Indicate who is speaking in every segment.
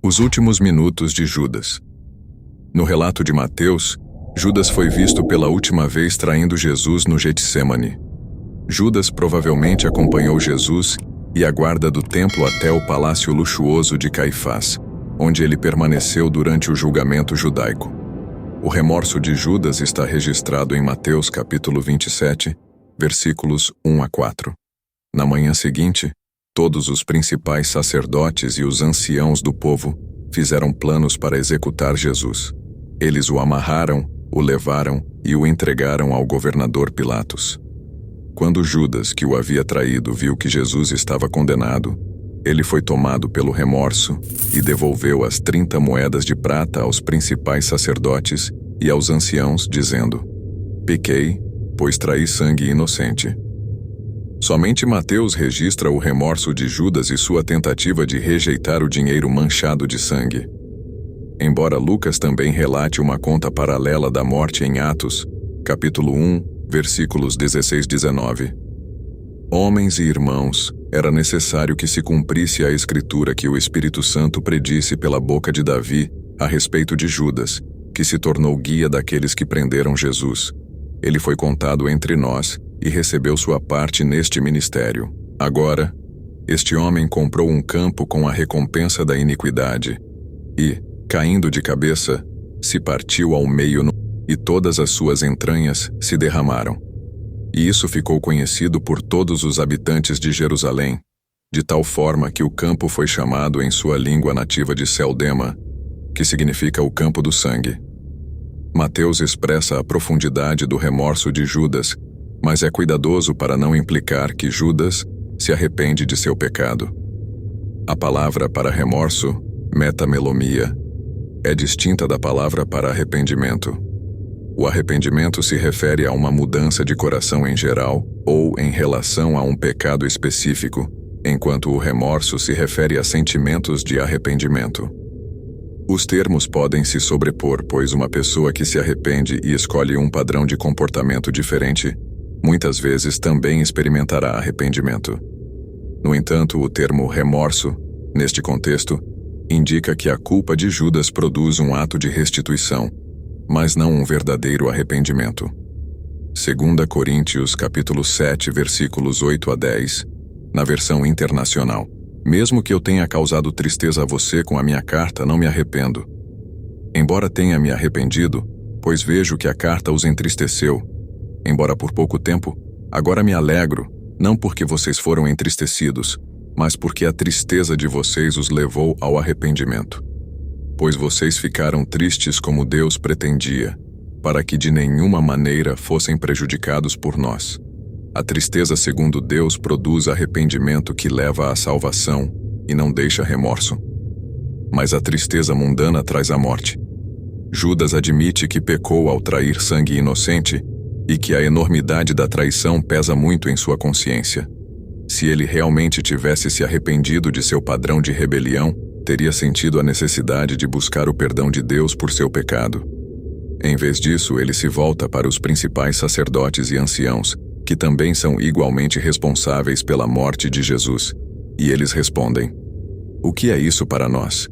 Speaker 1: Os últimos minutos de Judas. No relato de Mateus, Judas foi visto pela última vez traindo Jesus no Getsêmani. Judas provavelmente acompanhou Jesus e a guarda do templo até o palácio luxuoso de Caifás, onde ele permaneceu durante o julgamento judaico. O remorso de Judas está registrado em Mateus capítulo 27, versículos 1 a 4. Na manhã seguinte, todos os principais sacerdotes e os anciãos do povo fizeram planos para executar Jesus. Eles o amarraram, o levaram e o entregaram ao governador Pilatos. Quando Judas, que o havia traído, viu que Jesus estava condenado, ele foi tomado pelo remorso e devolveu as 30 moedas de prata aos principais sacerdotes e aos anciãos, dizendo: "Pequei, pois traí sangue inocente." Somente Mateus registra o remorso de Judas e sua tentativa de rejeitar o dinheiro manchado de sangue. Embora Lucas também relate uma conta paralela da morte em Atos, capítulo 1, versículos 16 e 19. Homens e irmãos, era necessário que se cumprisse a escritura que o Espírito Santo predisse pela boca de Davi a respeito de Judas, que se tornou guia daqueles que prenderam Jesus. Ele foi contado entre nós e recebeu sua parte neste ministério. Agora, este homem comprou um campo com a recompensa da iniquidade e, caindo de cabeça, se partiu ao meio e todas as suas entranhas se derramaram. E isso ficou conhecido por todos os habitantes de Jerusalém, de tal forma que o campo foi chamado em sua língua nativa de Celdema, que significa o campo do sangue. Mateus expressa a profundidade do remorso de Judas, mas é cuidadoso para não implicar que Judas se arrepende de seu pecado. A palavra para remorso, metamelomia, é distinta da palavra para arrependimento. O arrependimento se refere a uma mudança de coração em geral ou em relação a um pecado específico, enquanto o remorso se refere a sentimentos de arrependimento. Os termos podem se sobrepor, pois uma pessoa que se arrepende e escolhe um padrão de comportamento diferente, muitas vezes também experimentará arrependimento. No entanto, o termo remorso, neste contexto, indica que a culpa de Judas produz um ato de restituição, mas não um verdadeiro arrependimento. 2 Coríntios capítulo 7, versículos 8 a 10, na versão internacional. Mesmo que eu tenha causado tristeza a você com a minha carta, não me arrependo. Embora tenha me arrependido, pois vejo que a carta os entristeceu, embora por pouco tempo, agora me alegro, não porque vocês foram entristecidos, mas porque a tristeza de vocês os levou ao arrependimento. Pois vocês ficaram tristes como Deus pretendia, para que de nenhuma maneira fossem prejudicados por nós. A tristeza segundo Deus produz arrependimento que leva à salvação e não deixa remorso. Mas a tristeza mundana traz a morte. Judas admite que pecou ao trair sangue inocente e que a enormidade da traição pesa muito em sua consciência. Se ele realmente tivesse se arrependido de seu padrão de rebelião, teria sentido a necessidade de buscar o perdão de Deus por seu pecado. Em vez disso, ele se volta para os principais sacerdotes e anciãos, que também são igualmente responsáveis pela morte de Jesus, e eles respondem: "O que é isso para nós?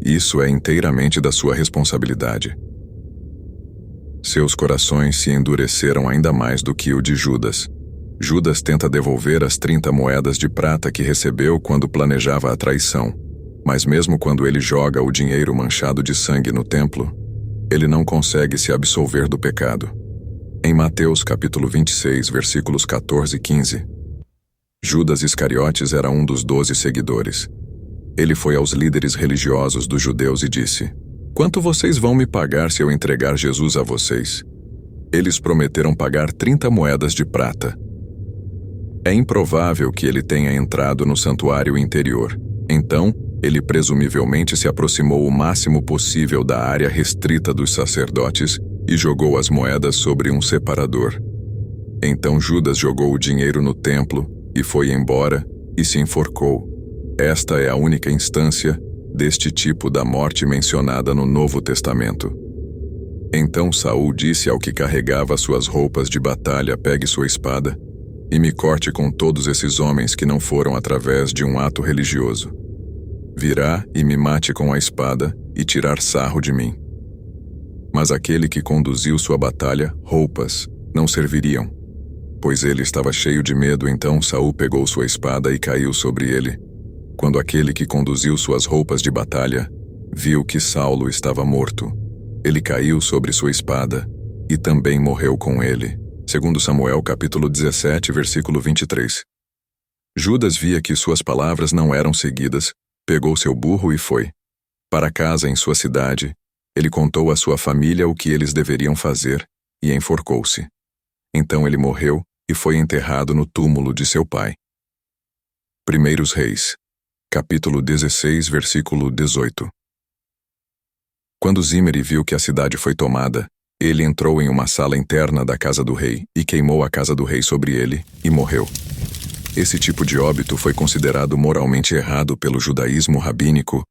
Speaker 1: Isso é inteiramente da sua responsabilidade." Seus corações se endureceram ainda mais do que o de Judas. Judas tenta devolver as 30 moedas de prata que recebeu quando planejava a traição, mas mesmo quando ele joga o dinheiro manchado de sangue no templo, ele não consegue se absolver do pecado. Em Mateus capítulo 26, versículos 14 e 15, Judas Iscariotes era um dos 12 seguidores. Ele foi aos líderes religiosos dos judeus e disse: "Quanto vocês vão me pagar se eu entregar Jesus a vocês?" Eles prometeram pagar 30 moedas de prata. É improvável que ele tenha entrado no santuário interior. Então, ele presumivelmente se aproximou o máximo possível da área restrita dos sacerdotes e jogou as moedas sobre um separador. Então Judas jogou o dinheiro no templo e foi embora e se enforcou. Esta é a única instância deste tipo da morte mencionada no Novo Testamento. Então Saul disse ao que carregava suas roupas de batalha: "Pegue sua espada e me corte com todos esses homens que não foram através de um ato religioso." virá e me mate com a espada e tirar sarro de mim. Mas aquele que conduziu sua batalha, roupas, não serviriam, pois ele estava cheio de medo. Então Saul pegou sua espada e caiu sobre ele. Quando aquele que conduziu suas roupas de batalha viu que Saulo estava morto, ele caiu sobre sua espada e também morreu com ele. Segundo Samuel capítulo 17, versículo 23. Judas via que suas palavras não eram seguidas, pegou seu burro e foi para casa em sua cidade. Ele contou à sua família o que eles deveriam fazer e enforcou-se. Então ele morreu e foi enterrado no túmulo de seu pai. 1 Reis, capítulo 16, versículo 18. Quando Zimri viu que a cidade foi tomada, ele entrou em uma sala interna da casa do rei e queimou a casa do rei sobre ele e morreu. Esse tipo de óbito foi considerado moralmente errado pelo judaísmo rabínico,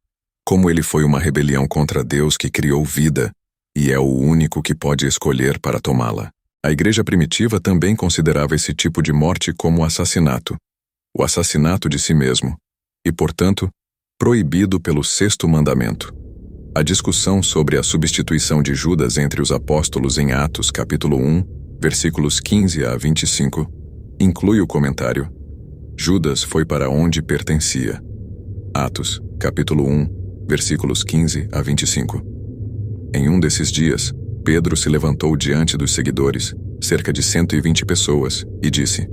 Speaker 1: como ele foi uma rebelião contra Deus que criou vida e é o único que pode escolher para tomá-la. A igreja primitiva também considerava esse tipo de morte como assassinato, o assassinato de si mesmo, e, portanto, proibido pelo sexto mandamento. A discussão sobre a substituição de Judas entre os apóstolos em Atos capítulo 1, versículos 15 a 25, inclui o comentário: Judas foi para onde pertencia. Atos, capítulo 1, versículos 15 a 25. Em um desses dias, Pedro se levantou diante dos seguidores, cerca de 120 pessoas, e disse: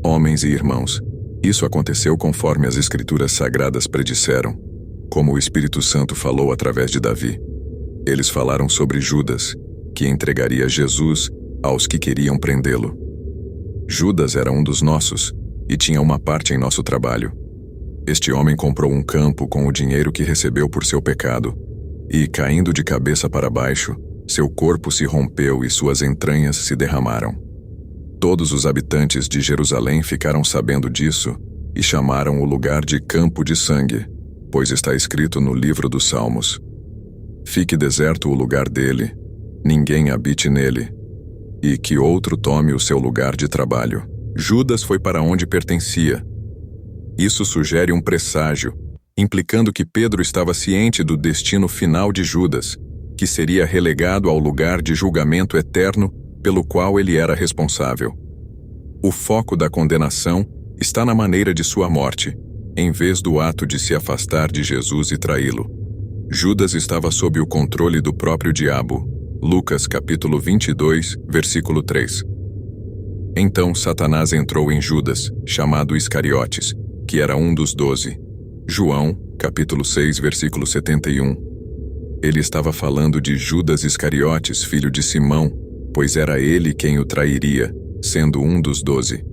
Speaker 1: Homens e irmãos, isso aconteceu conforme as Escrituras Sagradas predisseram, como o Espírito Santo falou através de Davi. Eles falaram sobre Judas, que entregaria Jesus aos que queriam prendê-lo. Judas era um dos nossos e tinha uma parte em nosso trabalho. Este homem comprou um campo com o dinheiro que recebeu por seu pecado, e, caindo de cabeça para baixo, seu corpo se rompeu e suas entranhas se derramaram. Todos os habitantes de Jerusalém ficaram sabendo disso e chamaram o lugar de Campo de Sangue, pois está escrito no livro dos Salmos: Fique deserto o lugar dele, ninguém habite nele, e que outro tome o seu lugar de trabalho. Judas foi para onde pertencia. Isso sugere um presságio, implicando que Pedro estava ciente do destino final de Judas, que seria relegado ao lugar de julgamento eterno pelo qual ele era responsável. O foco da condenação está na maneira de sua morte, em vez do ato de se afastar de Jesus e traí-lo. Judas estava sob o controle do próprio diabo. Lucas capítulo 22, versículo 3. Então Satanás entrou em Judas, chamado Iscariotes, que era um dos 12. João, capítulo 6, versículo 71. Ele estava falando de Judas Iscariotes, filho de Simão, pois era ele quem o trairia, sendo um dos 12.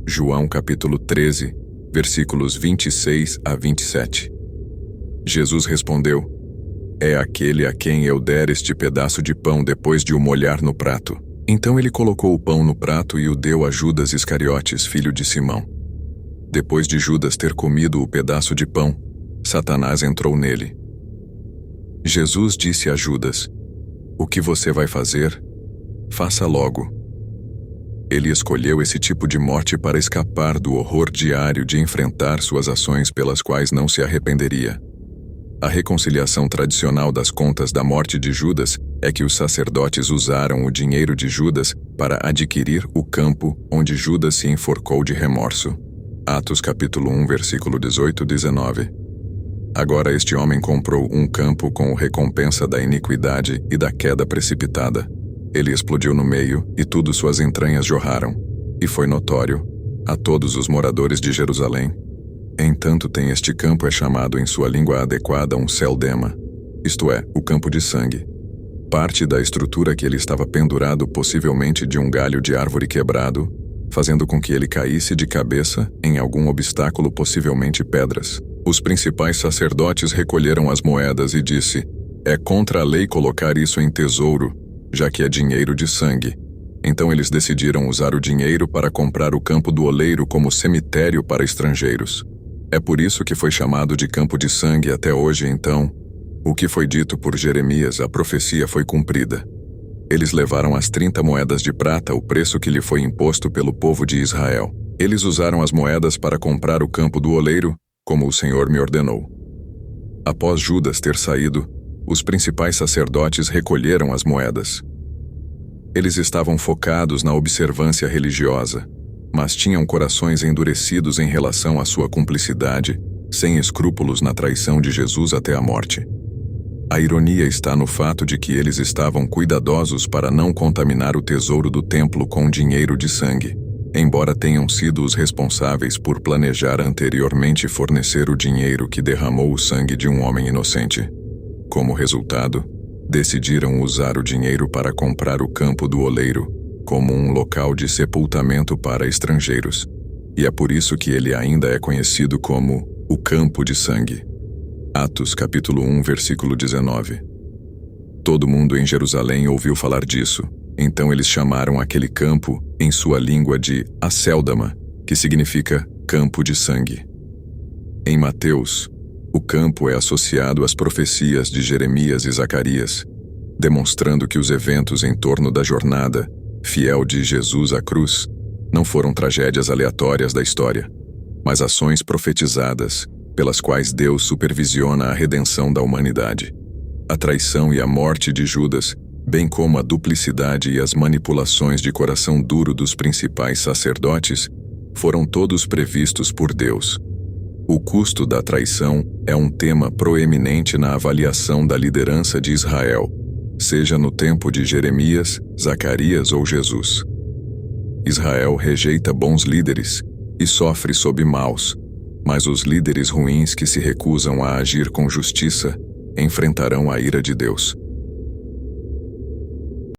Speaker 1: João capítulo 13, versículos 26 a 27. Jesus respondeu: É aquele a quem eu der este pedaço de pão depois de o molhar no prato. Então ele colocou o pão no prato e o deu a Judas Iscariotes, filho de Simão. Depois de Judas ter comido o pedaço de pão, Satanás entrou nele. Jesus disse a Judas: O que você vai fazer? Faça logo. Ele escolheu esse tipo de morte para escapar do horror diário de enfrentar suas ações pelas quais não se arrependeria. A reconciliação tradicional das contas da morte de Judas é que os sacerdotes usaram o dinheiro de Judas para adquirir o campo onde Judas se enforcou de remorso. Atos capítulo 1, versículo 18-19. Agora este homem comprou um campo com recompensa da iniquidade e da queda precipitada. Ele explodiu no meio e tudo suas entranhas jorraram, e foi notório a todos os moradores de Jerusalém. Entanto tem este campo é chamado em sua língua adequada um celdema, isto é, o campo de sangue. Parte da estrutura que ele estava pendurado possivelmente de um galho de árvore quebrado, fazendo com que ele caísse de cabeça em algum obstáculo, possivelmente pedras. Os principais sacerdotes recolheram as moedas e disse: É contra a lei colocar isso em tesouro, já que é dinheiro de sangue. Então eles decidiram usar o dinheiro para comprar o campo do oleiro como cemitério para estrangeiros. É por isso que foi chamado de campo de sangue até hoje. Então, o que foi dito por Jeremias, a profecia foi cumprida. Eles levaram as 30 moedas de prata, o preço que lhe foi imposto pelo povo de Israel. Eles usaram as moedas para comprar o campo do oleiro, como o Senhor me ordenou. Após Judas ter saído, os principais sacerdotes recolheram as moedas. Eles estavam focados na observância religiosa, mas tinham corações endurecidos em relação à sua cumplicidade, sem escrúpulos na traição de Jesus até a morte. A ironia está no fato de que eles estavam cuidadosos para não contaminar o tesouro do templo com dinheiro de sangue, embora tenham sido os responsáveis por planejar anteriormente fornecer o dinheiro que derramou o sangue de um homem inocente. Como resultado, decidiram usar o dinheiro para comprar o campo do oleiro, como um local de sepultamento para estrangeiros, e é por isso que ele ainda é conhecido como o Campo de Sangue. Atos capítulo 1, versículo 19. Todo mundo em Jerusalém ouviu falar disso, então eles chamaram aquele campo, em sua língua, de Acéldama, que significa Campo de Sangue. Em Mateus, o campo é associado às profecias de Jeremias e Zacarias, demonstrando que os eventos em torno da jornada fiel de Jesus à cruz não foram tragédias aleatórias da história, mas ações profetizadas pelas quais Deus supervisiona a redenção da humanidade. A traição e a morte de Judas, bem como a duplicidade e as manipulações de coração duro dos principais sacerdotes, foram todos previstos por Deus. O custo da traição é um tema proeminente na avaliação da liderança de Israel, seja no tempo de Jeremias, Zacarias ou Jesus. Israel rejeita bons líderes e sofre sob maus, mas os líderes ruins que se recusam a agir com justiça enfrentarão a ira de Deus.